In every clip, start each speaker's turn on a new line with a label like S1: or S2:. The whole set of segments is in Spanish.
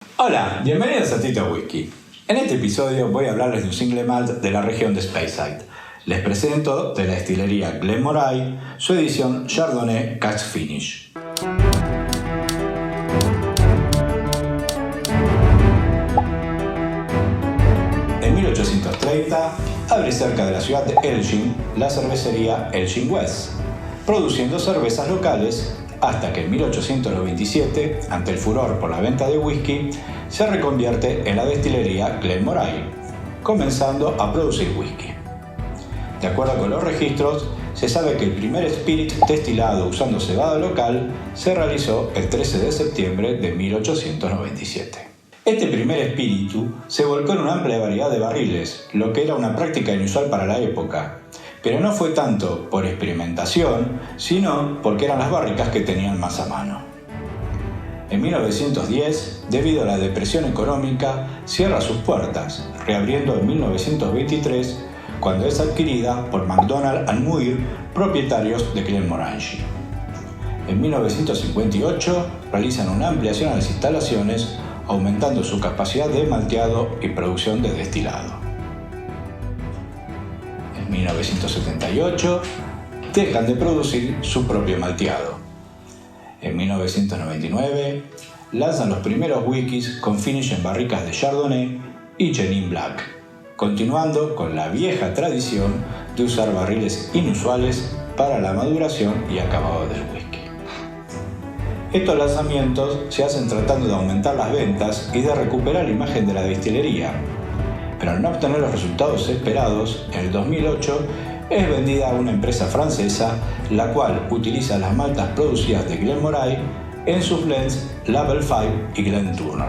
S1: Hola, bienvenidos a Tito Whisky. En este episodio voy a hablarles de un single malt de la región de Speyside. Les presento de la destilería Glenmorangie su edición Chardonnay Cask Finish. En 1830 abre cerca de la ciudad de Elgin la cervecería Elgin West, produciendo cervezas locales hasta que en 1897, ante el furor por la venta de whisky, se reconvierte en la destilería Glenmorangie, comenzando a producir whisky. De acuerdo con los registros, se sabe que el primer spirit destilado usando cebada local se realizó el 13 de septiembre de 1897. Este primer espíritu se volcó en una amplia variedad de barriles, lo que era una práctica inusual para la época, pero no fue tanto por experimentación, sino porque eran las barricas que tenían más a mano. En 1910, debido a la depresión económica, cierra sus puertas, reabriendo en 1923, cuando es adquirida por MacDonald & Muir, propietarios de Glenmorangie. En 1958, realizan una ampliación a las instalaciones, aumentando su capacidad de malteado y producción de destilado. En 1978 dejan de producir su propio malteado. En 1999 lanzan los primeros whiskies con finish en barricas de Chardonnay y Chenin Black, continuando con la vieja tradición de usar barriles inusuales para la maduración y acabado del whisky. Estos lanzamientos se hacen tratando de aumentar las ventas y de recuperar la imagen de la destilería, pero al no obtener los resultados esperados, en el 2008 es vendida a una empresa francesa, la cual utiliza las maltas producidas de Glenmorangie en sus blends Label 5 y Glenturner.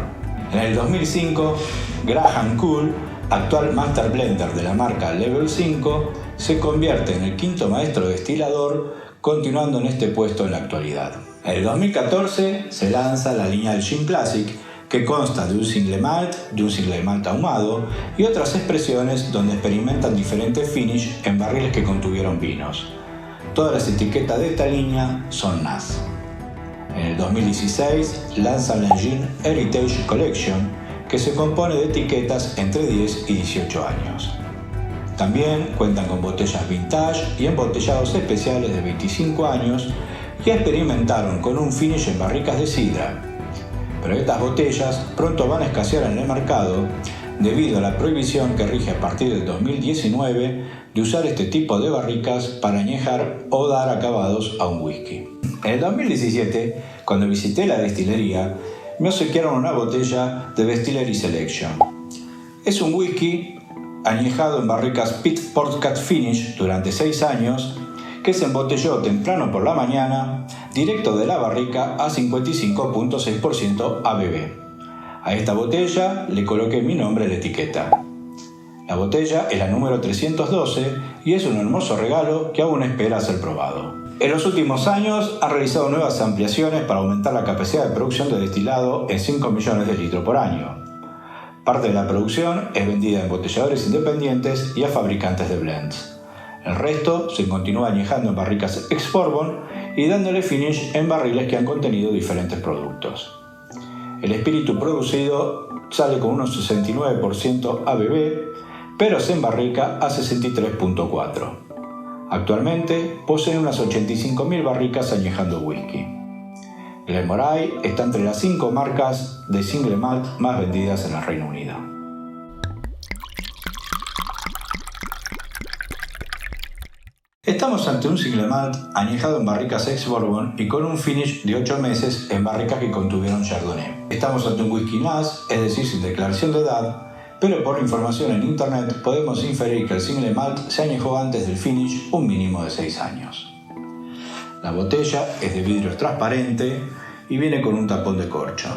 S1: En el 2005, Graham Cool, actual Master Blender de la marca Level 5, se convierte en el quinto maestro destilador, continuando en este puesto en la actualidad. En el 2014 se lanza la línea del Gin Classic, que consta de un single malt ahumado y otras expresiones donde experimentan diferentes finish en barriles que contuvieron vinos. Todas las etiquetas de esta línea son NAS. En el 2016 lanzan la Gin Heritage Collection, que se compone de etiquetas entre 10 y 18 años. También cuentan con botellas vintage y embotellados especiales de 25 años y experimentaron con un finish en barricas de sidra. Pero estas botellas pronto van a escasear en el mercado debido a la prohibición que rige a partir del 2019 de usar este tipo de barricas para añejar o dar acabados a un whisky. En el 2017, cuando visité la destilería, me obsequiaron una botella de Distillery Selection. Es un whisky añejado en barricas Pit Port Cask Finish durante 6 años, que se embotelló temprano por la mañana, directo de la barrica a 55.6% ABV. A esta botella le coloqué mi nombre en la etiqueta. La botella es la número 312 y es un hermoso regalo que aún espera ser probado. En los últimos años han realizado nuevas ampliaciones para aumentar la capacidad de producción de destilado en 5 millones de litros por año. Parte de la producción es vendida a embotelladores independientes y a fabricantes de blends. El resto se continúa añejando en barricas ex-bourbon y dándole finish en barriles que han contenido diferentes productos. El espíritu producido sale con unos 69% ABV, pero se embarrica a 63.4%. Actualmente posee unas 85.000 barricas añejando whisky. Glenmorangie está entre las 5 marcas de single malt más vendidas en el Reino Unido. Estamos ante un single malt añejado en barricas ex-bourbon y con un finish de 8 meses en barricas que contuvieron Chardonnay. Estamos ante un whisky NAS, es decir, sin declaración de edad, pero por información en internet podemos inferir que el single malt se añejó antes del finish un mínimo de 6 años. La botella es de vidrio transparente y viene con un tapón de corcho.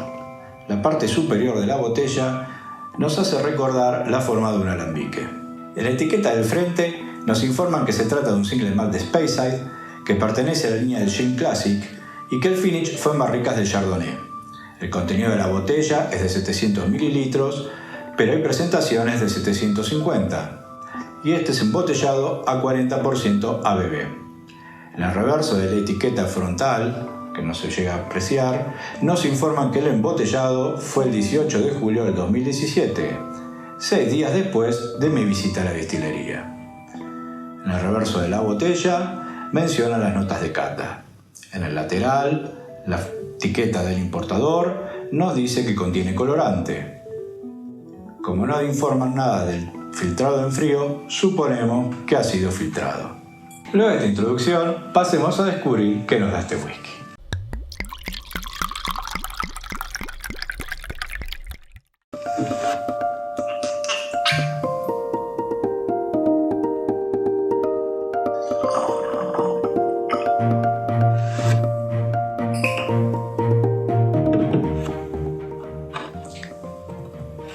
S1: La parte superior de la botella nos hace recordar la forma de un alambique. En la etiqueta del frente nos informan que se trata de un single malt de Speyside que pertenece a la línea del Gin Classic y que el finish fue en barricas de Chardonnay. El contenido de la botella es de 700 mililitros, pero hay presentaciones de 750 y este es embotellado a 40% ABV. En el reverso de la etiqueta frontal que no se llega a apreciar, nos informan que el embotellado fue el 18 de julio del 2017, 6 días después de mi visita a la destilería. En el reverso de la botella menciona las notas de cata. En el lateral, la etiqueta del importador nos dice que contiene colorante. Como no informan nada del filtrado en frío, suponemos que ha sido filtrado. Luego de esta introducción, pasemos a descubrir qué nos da este whisky.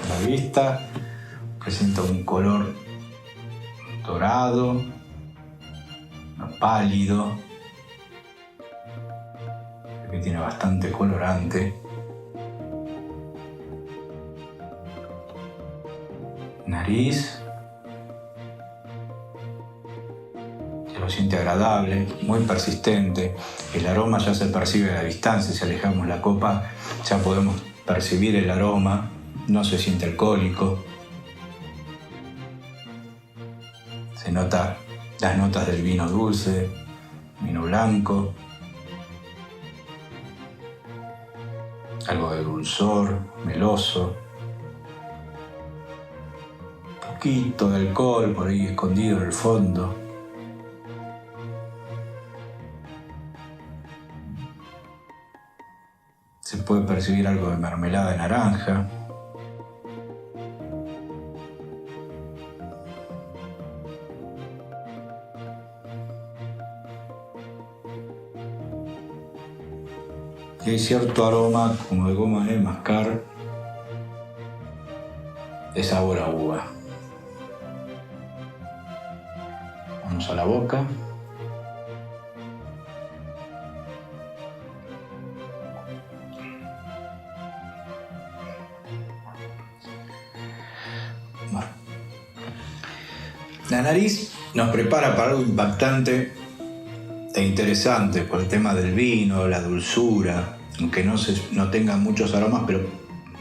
S1: A la vista presenta un color dorado, pálido, que tiene bastante colorante. Nariz, se lo siente agradable, muy persistente. El aroma ya se percibe a la distancia. Si alejamos la copa ya podemos percibir el aroma. No se siente alcohólico. Se nota las notas del vino dulce, vino blanco, algo de dulzor, meloso, un poquito de alcohol por ahí escondido en el fondo. Se puede percibir algo de mermelada de naranja. Y hay cierto aroma como de goma de mascar, de sabor a uva. Vamos a la boca. Bueno. La nariz nos prepara para algo impactante e interesante por el tema del vino, la dulzura, aunque no tenga muchos aromas, pero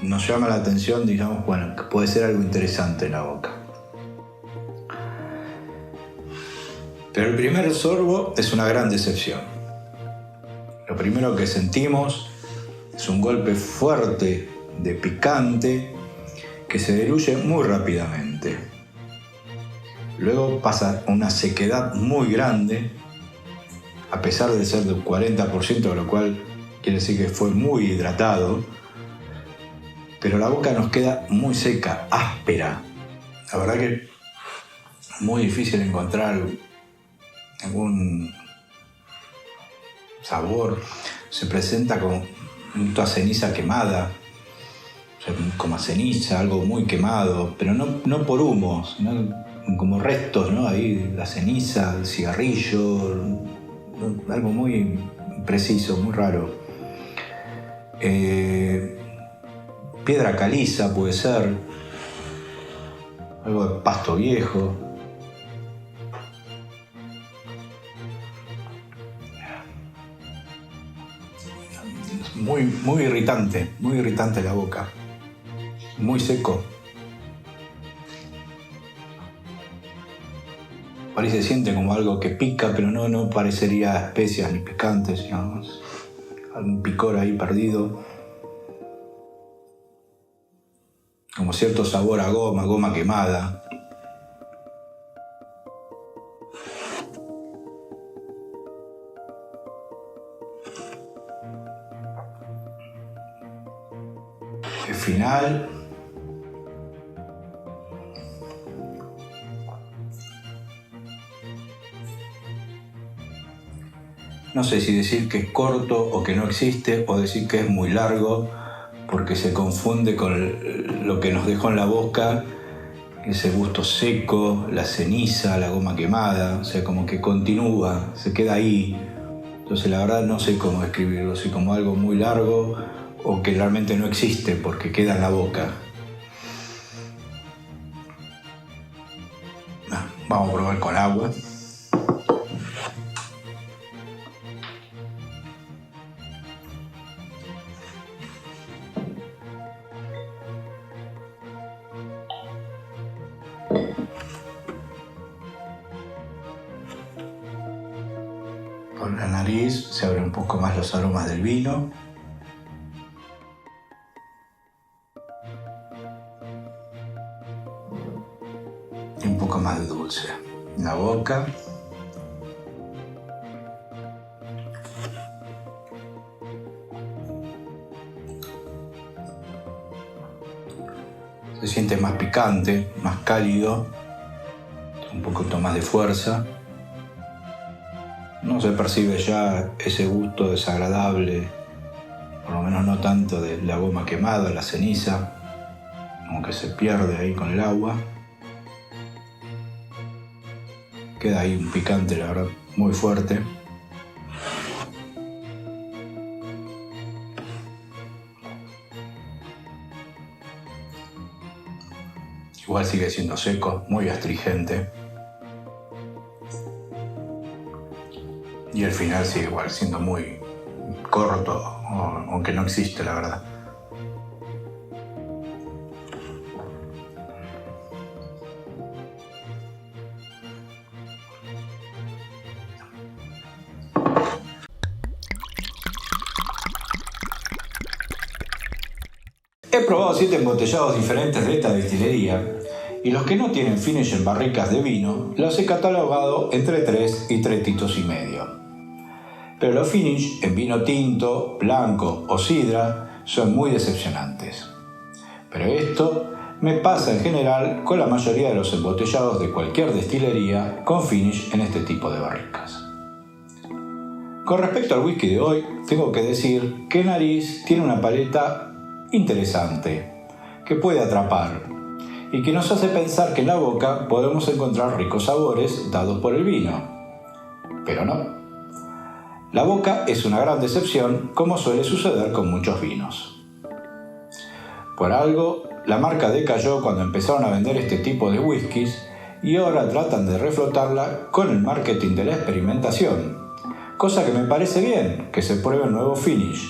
S1: nos llama la atención, digamos, bueno, que puede ser algo interesante en la boca. Pero el primer sorbo es una gran decepción. Lo primero que sentimos es un golpe fuerte de picante que se diluye muy rápidamente. Luego pasa una sequedad muy grande, a pesar de ser del 40%, lo cual quiere decir que fue muy hidratado, pero la boca nos queda muy seca, áspera. La verdad que es muy difícil encontrar algún sabor. Se presenta como a ceniza quemada, o sea, como a ceniza, algo muy quemado, pero no por humo, sino como restos, ¿no? Ahí la ceniza, el cigarrillo, algo muy preciso, muy raro. Piedra caliza puede ser, algo de pasto viejo. Muy irritante la boca, muy seco. Parece, siente como algo que pica, pero no parecería especias ni picantes, digamos. Algún picor ahí perdido. Como cierto sabor a goma quemada. El final. No sé si decir que es corto o que no existe, o decir que es muy largo, porque se confunde con lo que nos dejó en la boca, ese gusto seco, la ceniza, la goma quemada, o sea, como que continúa, se queda ahí. Entonces la verdad no sé cómo describirlo, si como algo muy largo o que realmente no existe porque queda en la boca. Vamos a probar con agua. nariz se abren un poco más los aromas del vino. Y un poco más de dulce en la boca. Se siente más picante, más cálido, un poquito más de fuerza. No se percibe ya ese gusto desagradable, por lo menos no tanto de la goma quemada, la ceniza, como que se pierde ahí con el agua. Queda ahí un picante, la verdad, muy fuerte. Igual sigue siendo seco, muy astringente. Y el final sigue igual siendo muy corto, aunque no existe, la verdad. He probado 7 embotellados diferentes de esta destilería y los que no tienen finish en barricas de vino los he catalogado entre 3 y 3 titos y medio. Pero los finish en vino tinto, blanco o sidra son muy decepcionantes. Pero esto me pasa en general con la mayoría de los embotellados de cualquier destilería con finish en este tipo de barricas. Con respecto al whisky de hoy, tengo que decir que Nariz tiene una paleta interesante, que puede atrapar y que nos hace pensar que en la boca podemos encontrar ricos sabores dados por el vino. Pero no. La boca es una gran decepción, como suele suceder con muchos vinos. Por algo, la marca decayó cuando empezaron a vender este tipo de whiskies y ahora tratan de reflotarla con el marketing de la experimentación, cosa que me parece bien, que se prueben nuevos finish,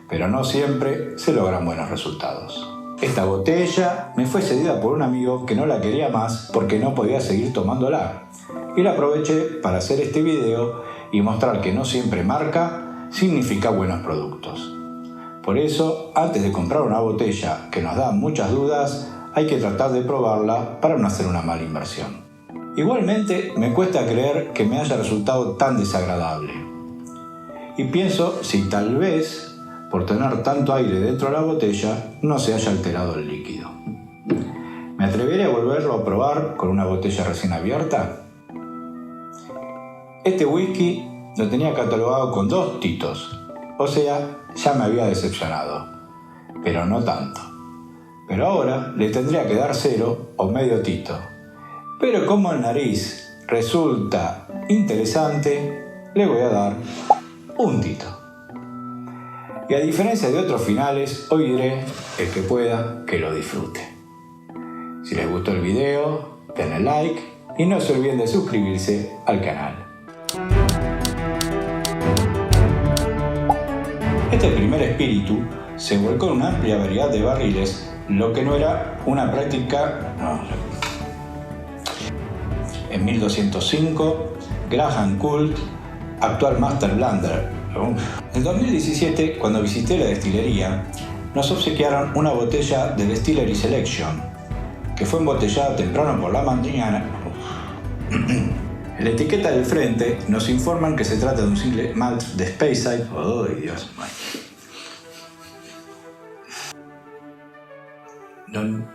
S1: pero no siempre se logran buenos resultados. Esta botella me fue cedida por un amigo que no la quería más porque no podía seguir tomándola, y la aproveché para hacer este video y mostrar que no siempre marca significa buenos productos. Por eso, antes de comprar una botella que nos da muchas dudas, hay que tratar de probarla para no hacer una mala inversión. Igualmente, me cuesta creer que me haya resultado tan desagradable. Y pienso si tal vez, por tener tanto aire dentro de la botella, no se haya alterado el líquido. ¿Me atreveré a volverlo a probar con una botella recién abierta? Este whisky lo tenía catalogado con 2 titos, o sea, ya me había decepcionado, pero no tanto. Pero ahora le tendría que dar 0 o medio tito. Pero como el Nariz resulta interesante, le voy a dar 1 tito. Y a diferencia de otros finales, hoy diré, el que pueda, que lo disfrute. Si les gustó el video, denle like y no se olviden de suscribirse al canal. Este primer espíritu se volcó en una amplia variedad de barriles, lo que no era una práctica. En 1205, Graham Colt, actual Master Blender. En 2017, cuando visité la destilería, nos obsequiaron una botella de Distillery Selection, que fue embotellada temprano por la mañana. En la etiqueta del frente nos informan que se trata de un single malt de Speyside. ¡Oh, Dios mío!